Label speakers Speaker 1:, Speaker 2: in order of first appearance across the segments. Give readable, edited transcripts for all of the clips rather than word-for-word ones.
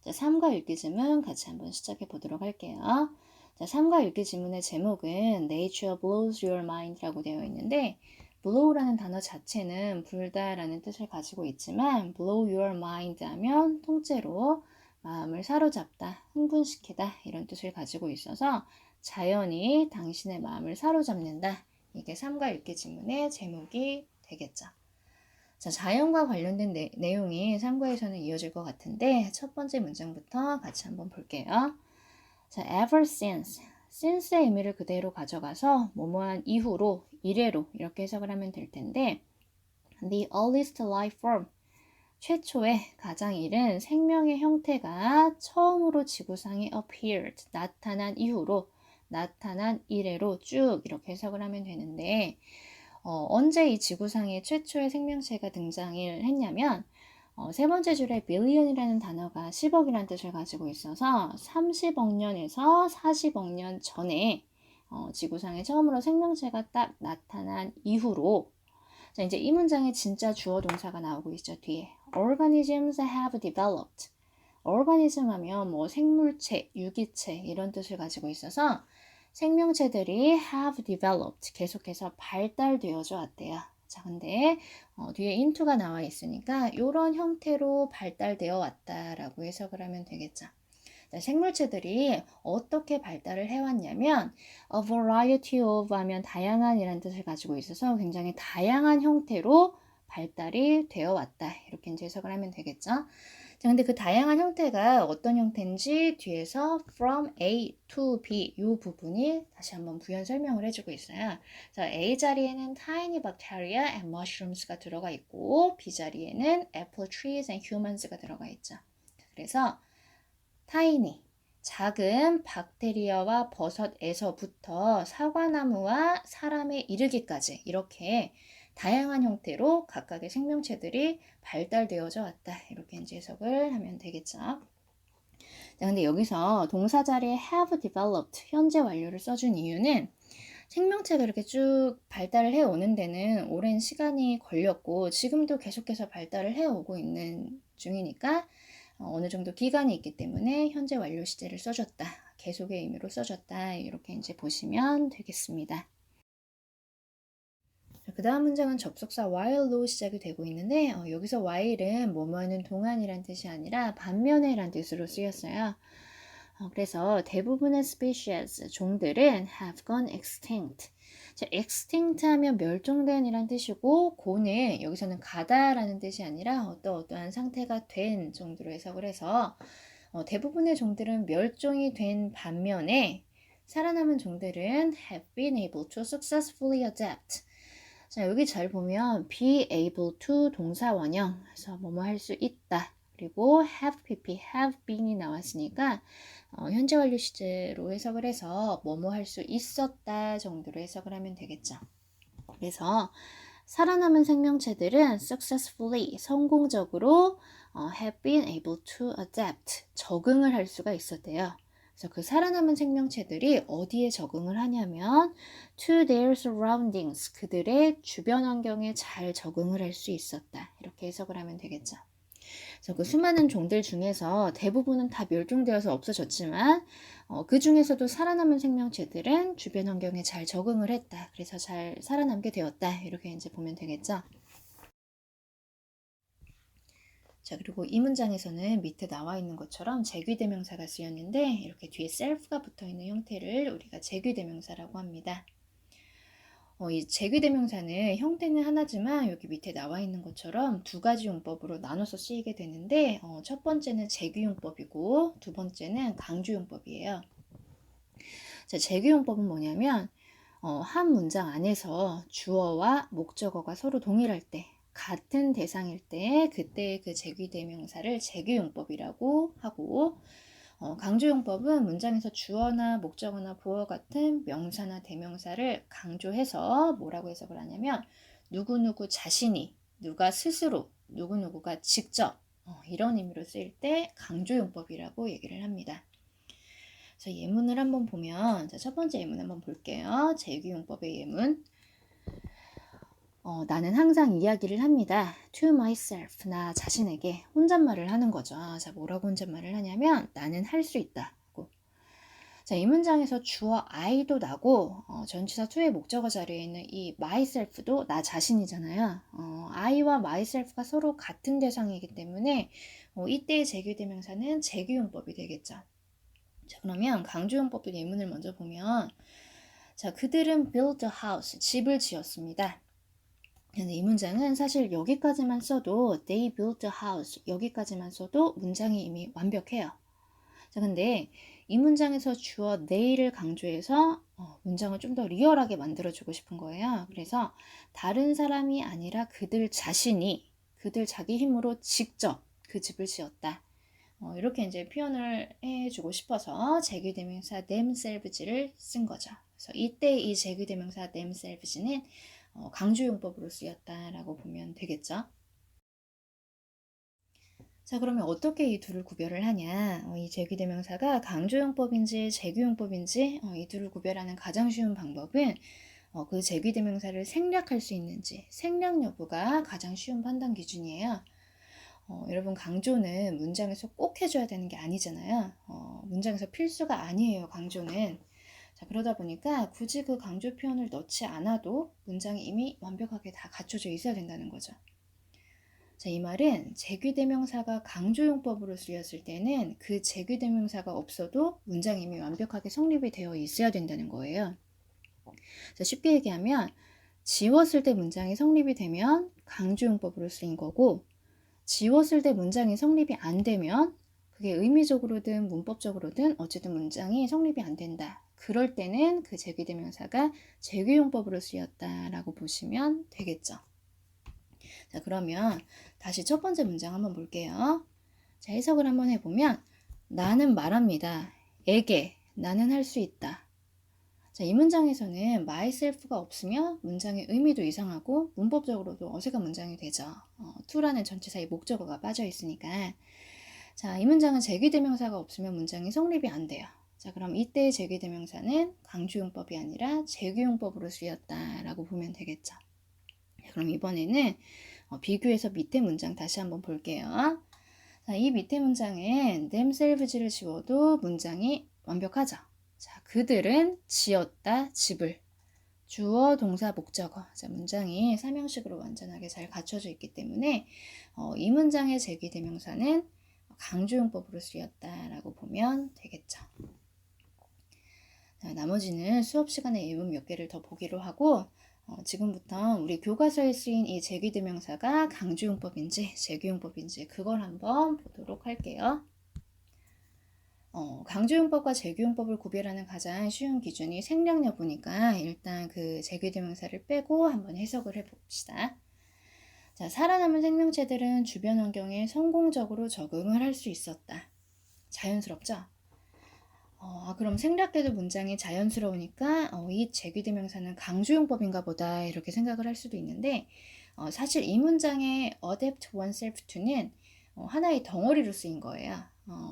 Speaker 1: 자, 3과 읽기 지문 같이 한번 시작해 보도록 할게요. 자, 3과 읽기 지문의 제목은 Nature blows your mind라고 되어 있는데 blow라는 단어 자체는 불다라는 뜻을 가지고 있지만 blow your mind 하면 통째로 마음을 사로잡다, 흥분시키다 이런 뜻을 가지고 있어서 자연이 당신의 마음을 사로잡는다. 이게 3과 읽기 지문의 제목이 되겠죠. 자, 자연과 관련된 내용이 3과에서는 이어질 것 같은데 첫 번째 문장부터 같이 한번 볼게요. 자, ever since. since의 의미를 그대로 가져가서 뭐뭐한 이후로, 이래로 이렇게 해석을 하면 될 텐데 the earliest life form. 최초의 가장 이른 생명의 형태가 처음으로 지구상에 appeared. 나타난 이후로, 나타난 이래로 쭉 이렇게 해석을 하면 되는데 언제 이 지구상에 최초의 생명체가 등장을 했냐면 세 번째 줄에 billion이라는 단어가 10억이라는 뜻을 가지고 있어서 30억 년에서 40억 년 전에 지구상에 처음으로 생명체가 딱 나타난 이후로 자, 이제 이 문장에 진짜 주어 동사가 나오고 있죠. 뒤에 organisms have developed. organism 하면 뭐 생물체, 유기체 이런 뜻을 가지고 있어서 생명체들이 have developed 계속해서 발달되어져 왔대요. 자, 근데 뒤에 into가 나와 있으니까 이런 형태로 발달되어 왔다라고 해석을 하면 되겠죠. 자, 생물체들이 어떻게 발달을 해왔냐면 a variety of 하면 다양한이라는 뜻을 가지고 있어서 굉장히 다양한 형태로 발달이 되어 왔다. 이렇게 이제 해석을 하면 되겠죠. 자, 근데 그 다양한 형태가 어떤 형태인지 뒤에서 from A to B 이 부분이 다시 한번 부연 설명을 해주고 있어요. 그래서 A 자리에는 tiny bacteria and mushrooms가 들어가 있고 B 자리에는 apple trees and humans가 들어가 있죠. 그래서 tiny 작은 박테리아와 버섯에서부터 사과나무와 사람에 이르기까지 이렇게 다양한 형태로 각각의 생명체들이 발달되어져 왔다. 이렇게 이제 해석을 하면 되겠죠. 자, 근데 여기서 동사 자리에 have developed 현재 완료를 써준 이유는 생명체가 이렇게 쭉 발달을 해오는 데는 오랜 시간이 걸렸고 지금도 계속해서 발달을 해오고 있는 중이니까 어느 정도 기간이 있기 때문에 현재 완료 시제를 써줬다. 계속의 의미로 써줬다. 이렇게 이제 보시면 되겠습니다. 그 다음 문장은 접속사 while로 시작이 되고 있는데 여기서 while은 뭐뭐하는 동안이란 뜻이 아니라 반면에란 뜻으로 쓰였어요. 그래서 대부분의 species, 종들은 have gone extinct. 자, extinct 하면 멸종된 이란 뜻이고 go는 여기서는 가다라는 뜻이 아니라 어떠한 상태가 된 정도로 해석을 해서 대부분의 종들은 멸종이 된 반면에 살아남은 종들은 have been able to successfully adapt. 자, 여기 잘 보면 be able to 동사 원형, 그래서 뭐뭐 할 수 있다. 그리고 have pp, have been이 나왔으니까 현재 완료 시제로 해석을 해서 뭐뭐 할 수 있었다 정도로 해석을 하면 되겠죠. 그래서 살아남은 생명체들은 successfully, 성공적으로 have been able to adapt, 적응을 할 수가 있었대요. 그래서 그 살아남은 생명체들이 어디에 적응을 하냐면 to their surroundings, 그들의 주변 환경에 잘 적응을 할 수 있었다. 이렇게 해석을 하면 되겠죠. 그래서 그 수많은 종들 중에서 대부분은 다 멸종되어서 없어졌지만 그 중에서도 살아남은 생명체들은 주변 환경에 잘 적응을 했다. 그래서 잘 살아남게 되었다. 이렇게 이제 보면 되겠죠. 자, 그리고 이 문장에서는 밑에 나와 있는 것처럼 재귀대명사가 쓰였는데 이렇게 뒤에 self가 붙어 있는 형태를 우리가 재귀대명사라고 합니다. 이 재귀대명사는 형태는 하나지만 여기 밑에 나와 있는 것처럼 두 가지 용법으로 나눠서 쓰이게 되는데 첫 번째는 재귀용법이고 두 번째는 강조용법이에요. 자, 재귀용법은 뭐냐면 한 문장 안에서 주어와 목적어가 서로 동일할 때 같은 대상일 때 그때의 그 재귀대명사를 재귀용법이라고 하고 강조용법은 문장에서 주어나 목적어나 보어 같은 명사나 대명사를 강조해서 뭐라고 해석을 하냐면 누구누구 자신이, 누가 스스로, 누구누구가 직접 이런 의미로 쓰일 때 강조용법이라고 얘기를 합니다. 그래서 예문을 한번 보면 자, 첫 번째 예문 한번 볼게요. 재규용법의 예문. 나는 항상 이야기를 합니다. To myself, 나 자신에게 혼잣말을 하는 거죠. 자, 뭐라고 혼잣말을 하냐면 나는 할 수 있다. 자, 이 문장에서 주어 I도 나고 전치사 to의 목적어 자리에 있는 이 myself도 나 자신이잖아요. I와 myself가 서로 같은 대상이기 때문에 이때의 제규대명사는 제규용법이 되겠죠. 자, 그러면 강조용법도 예문을 먼저 보면 자, 그들은 build a house, 집을 지었습니다. 근데 이 문장은 사실 여기까지만 써도 they built a house, 여기까지만 써도 문장이 이미 완벽해요. 자, 근데 이 문장에서 주어 they를 강조해서 문장을 좀 더 리얼하게 만들어주고 싶은 거예요. 그래서 다른 사람이 아니라 그들 자신이 그들 자기 힘으로 직접 그 집을 지었다. 이렇게 이제 표현을 해주고 싶어서 제규대명사 themselves를 쓴 거죠. 그래서 이때 이 제규대명사 themselves는 강조용법으로 쓰였다라고 보면 되겠죠. 자, 그러면 어떻게 이 둘을 구별을 하냐? 이 제규대명사가 강조용법인지 제규용법인지 이 둘을 구별하는 가장 쉬운 방법은 그 제규대명사를 생략할 수 있는지 생략 여부가 가장 쉬운 판단 기준이에요. 여러분 강조는 문장에서 꼭 해줘야 되는 게 아니잖아요. 문장에서 필수가 아니에요, 강조는. 자, 그러다 보니까 굳이 그 강조 표현을 넣지 않아도 문장이 이미 완벽하게 다 갖춰져 있어야 된다는 거죠. 자, 이 말은 제규대명사가 강조용법으로 쓰였을 때는 그 제규대명사가 없어도 문장이 이미 완벽하게 성립이 되어 있어야 된다는 거예요. 자, 쉽게 얘기하면 지웠을 때 문장이 성립이 되면 강조용법으로 쓰인 거고 지웠을 때 문장이 성립이 안 되면 그게 의미적으로든 문법적으로든 어쨌든 문장이 성립이 안 된다. 그럴 때는 그 제규대명사가 제규용법으로 쓰였다라고 보시면 되겠죠. 자, 그러면 다시 첫 번째 문장 한번 볼게요. 자, 해석을 한번 해보면 나는 말합니다. 에게 나는 할 수 있다. 자, 이 문장에서는 myself가 없으면 문장의 의미도 이상하고 문법적으로도 어색한 문장이 되죠. to라는 전치사의 목적어가 빠져 있으니까. 자, 이 문장은 제기대명사가 없으면 문장이 성립이 안 돼요. 자, 그럼 이때의 제기대명사는 강조용법이 아니라 제규용법으로 쓰였다라고 보면 되겠죠. 자, 그럼 이번에는 비교해서 밑에 문장 다시 한번 볼게요. 자, 이 밑에 문장엔 themselves를 지워도 문장이 완벽하죠. 자, 그들은 지었다 집을. 주어, 동사, 목적어. 자, 문장이 삼형식으로 완전하게 잘 갖춰져 있기 때문에 이 문장의 제기대명사는 강조용법으로 쓰였다라고 보면 되겠죠. 자, 나머지는 수업 시간에 예문 몇 개를 더 보기로 하고 지금부터 우리 교과서에 쓰인 이 제기대명사가 강조용법인지 제규용법인지 그걸 한번 보도록 할게요. 강조용법과 제규용법을 구별하는 가장 쉬운 기준이 생략 여부니까 일단 그 제규대명사를 빼고 한번 해석을 해봅시다. 자, 살아남은 생명체들은 주변 환경에 성공적으로 적응을 할 수 있었다. 자연스럽죠? 그럼 생략돼도 문장이 자연스러우니까 이 제규대명사는 강조용법인가 보다 이렇게 생각을 할 수도 있는데 사실 이 문장의 adapt oneself to는 하나의 덩어리로 쓰인 거예요.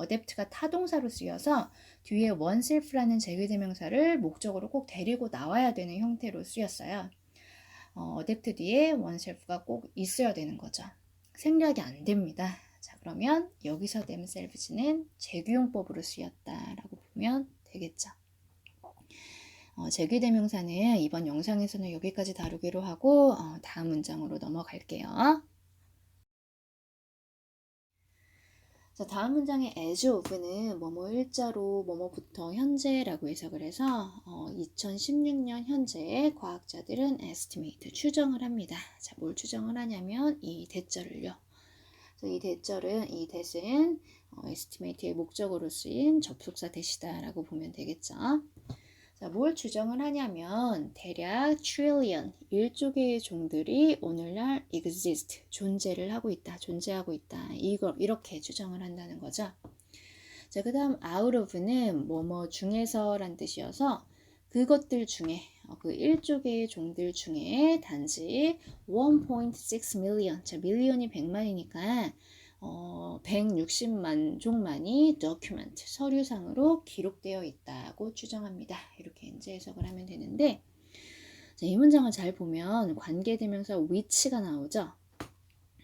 Speaker 1: adapt가 타동사로 쓰여서 뒤에 oneself라는 제규대명사를 목적으로 꼭 데리고 나와야 되는 형태로 쓰였어요. adapt 뒤에 oneself가 꼭 있어야 되는 거죠. 생략이 안 됩니다. 자, 그러면 여기서 themselves는 제규용법으로 쓰였다라고 보면 되겠죠. 제규대명사는 이번 영상에서는 여기까지 다루기로 하고 다음 문장으로 넘어갈게요. 자, 다음 문장의 as of는 뭐뭐 일자로 뭐뭐부터 현재라고 해석을 해서 2016년 현재의 과학자들은 estimate, 추정을 합니다. 자, 뭘 추정을 하냐면 이 대절을요. 이 대절은, 이 that은 estimate의 목적으로 쓰인 접속사 that이다라고 보면 되겠죠. 자, 뭘 추정을 하냐면 대략 trillion, 1조 개의 종들이 오늘날 exist, 존재를 하고 있다, 존재하고 있다. 이걸 이렇게 추정을 한다는 거죠. 자, 그 다음 out of는 뭐뭐 중에서란 뜻이어서 그것들 중에 그 1조 개의 종들 중에 단지 1.6 million, 자, 밀리언이 100만이니까 160만 종만이 document, 서류상으로 기록되어 있다고 추정합니다. 이렇게 이제 해석을 하면 되는데 자, 이 문장을 잘 보면 관계대명사 which가 나오죠.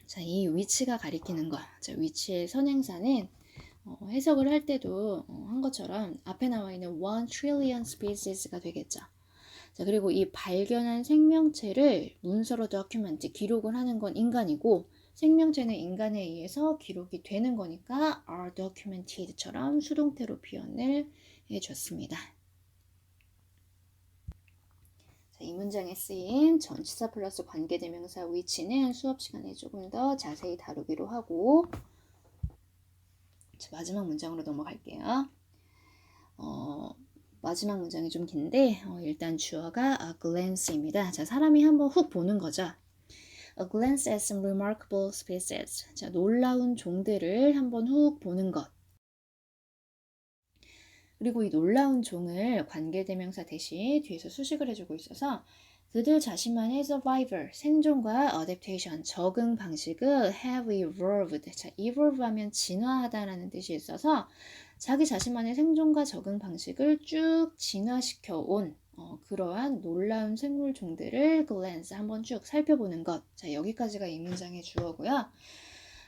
Speaker 1: 자, 이 which가 가리키는 것. 자, which의 선행사는 해석을 할 때도 한 것처럼 앞에 나와 있는 1 trillion species가 되겠죠. 자, 그리고 이 발견한 생명체를 문서로 document, 기록을 하는 건 인간이고 생명체는 인간에 의해서 기록이 되는 거니까 are documented처럼 수동태로 표현을 해줬습니다. 자, 이 문장에 쓰인 전치사 플러스 관계대명사 which는 수업 시간에 조금 더 자세히 다루기로 하고 자, 마지막 문장으로 넘어갈게요. 마지막 문장이 좀 긴데 일단 주어가 a glance입니다. 자, 사람이 한번 훅 보는 거죠. A glance at some remarkable species. 자, 놀라운 종들을 한번 훅 보는 것. 그리고 이 놀라운 종을 관계대명사 대신 뒤에서 수식을 해주고 있어서 그들 자신만의 survival, 생존과 adaptation, 적응 방식을 have evolved. 자, evolve 하면 진화하다라는 뜻이 있어서 자기 자신만의 생존과 적응 방식을 쭉 진화시켜 온 그러한 놀라운 생물 종들을 glance 한번 쭉 살펴보는 것. 자, 여기까지가 이 문장의 주어고요.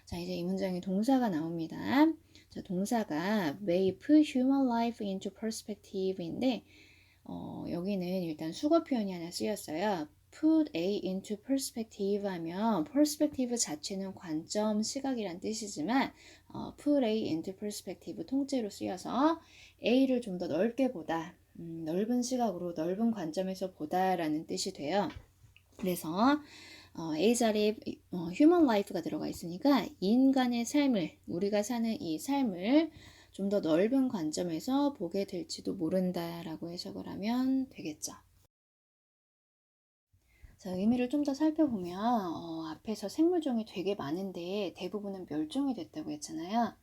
Speaker 1: 자, 이제 이 문장에 동사가 나옵니다. 자, 동사가 map human life into perspective인데 여기는 일단 수거 표현이 하나 쓰였어요. put A into perspective 하면 perspective 자체는 관점, 시각이란 뜻이지만 put A into perspective 통째로 쓰여서 A를 좀 더 넓게 보다, 넓은 시각으로 넓은 관점에서 보다라는 뜻이 돼요. 그래서 A 자리에 human life가 들어가 있으니까 인간의 삶을, 우리가 사는 이 삶을 좀 더 넓은 관점에서 보게 될지도 모른다라고 해석을 하면 되겠죠. 자, 의미를 좀 더 살펴보면 앞에서 생물종이 되게 많은데 대부분은 멸종이 됐다고 했잖아요.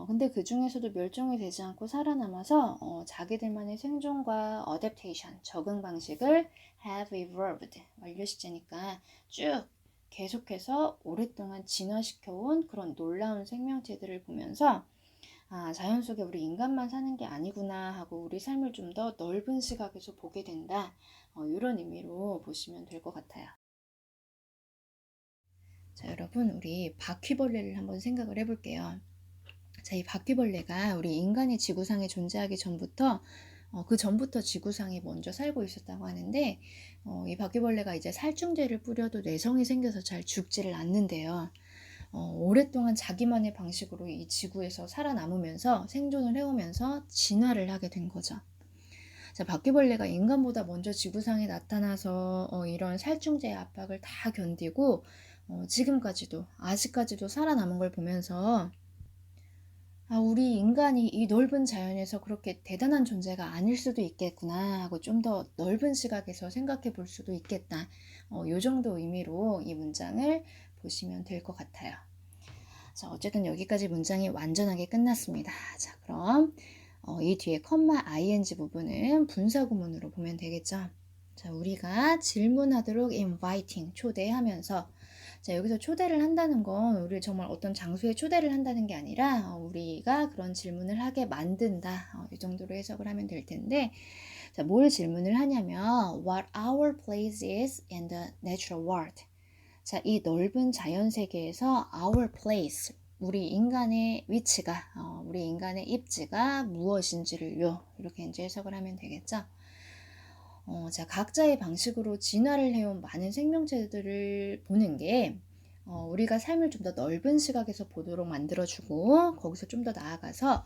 Speaker 1: 근데 그 중에서도 멸종이 되지 않고 살아남아서 자기들만의 생존과 adaptation, 적응 방식을 have evolved, 완료시제니까 쭉 계속해서 오랫동안 진화시켜온 그런 놀라운 생명체들을 보면서 자연 속에 우리 인간만 사는 게 아니구나 하고 우리 삶을 좀 더 넓은 시각에서 보게 된다. 이런 의미로 보시면 될 것 같아요. 자, 여러분, 우리 바퀴벌레를 한번 생각을 해볼게요. 자, 이 바퀴벌레가 우리 인간이 지구상에 존재하기 전부터 그 전부터 지구상에 먼저 살고 있었다고 하는데 이 바퀴벌레가 이제 살충제를 뿌려도 내성이 생겨서 잘 죽지를 않는데요. 오랫동안 자기만의 방식으로 이 지구에서 살아남으면서 생존을 해오면서 진화를 하게 된 거죠. 자, 바퀴벌레가 인간보다 먼저 지구상에 나타나서 이런 살충제의 압박을 다 견디고 지금까지도 아직까지도 살아남은 걸 보면서 우리 인간이 이 넓은 자연에서 그렇게 대단한 존재가 아닐 수도 있겠구나 하고 좀 더 넓은 시각에서 생각해 볼 수도 있겠다. 요 정도 의미로 이 문장을 보시면 될 것 같아요. 자, 어쨌든 여기까지 문장이 완전하게 끝났습니다. 자, 그럼 이 뒤에 컴마 ing 부분은 분사구문으로 보면 되겠죠. 자, 우리가 질문하도록 inviting, 초대하면서 자, 여기서 초대를 한다는 건 우리 정말 어떤 장소에 초대를 한다는 게 아니라 우리가 그런 질문을 하게 만든다. 이 정도로 해석을 하면 될 텐데 자, 뭘 질문을 하냐면 what our place is in the natural world. 자, 이 넓은 자연 세계에서 our place, 우리 인간의 위치가, 우리 인간의 입지가 무엇인지를요. 이렇게 이제 해석을 하면 되겠죠. 자, 각자의 방식으로 진화를 해온 많은 생명체들을 보는 게 우리가 삶을 좀 더 넓은 시각에서 보도록 만들어주고 거기서 좀 더 나아가서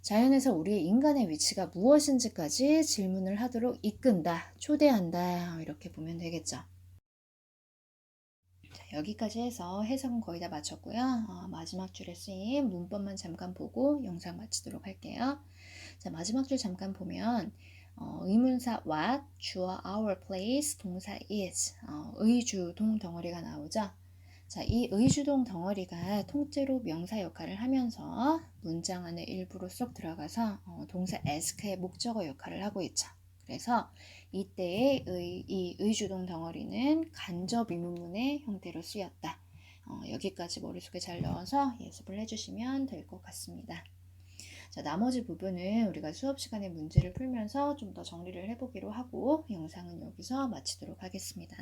Speaker 1: 자연에서 우리의 인간의 위치가 무엇인지까지 질문을 하도록 이끈다, 초대한다 이렇게 보면 되겠죠. 자, 여기까지 해서 해석은 거의 다 마쳤고요. 마지막 줄에 쓰인 문법만 잠깐 보고 영상 마치도록 할게요. 자, 마지막 줄 잠깐 보면 의문사 what, 주어 our place, 동사 is, 의주동 덩어리가 나오죠. 자, 이 의주동 덩어리가 통째로 명사 역할을 하면서 문장 안에 일부러 쏙 들어가서 동사 ask의 목적어 역할을 하고 있죠. 그래서 이때의 이 의주동 덩어리는 간접 의문문의 형태로 쓰였다. 여기까지 머릿속에 잘 넣어서 예습을 해주시면 될 것 같습니다. 자, 나머지 부분은 우리가 수업 시간에 문제를 풀면서 좀 더 정리를 해보기로 하고 영상은 여기서 마치도록 하겠습니다.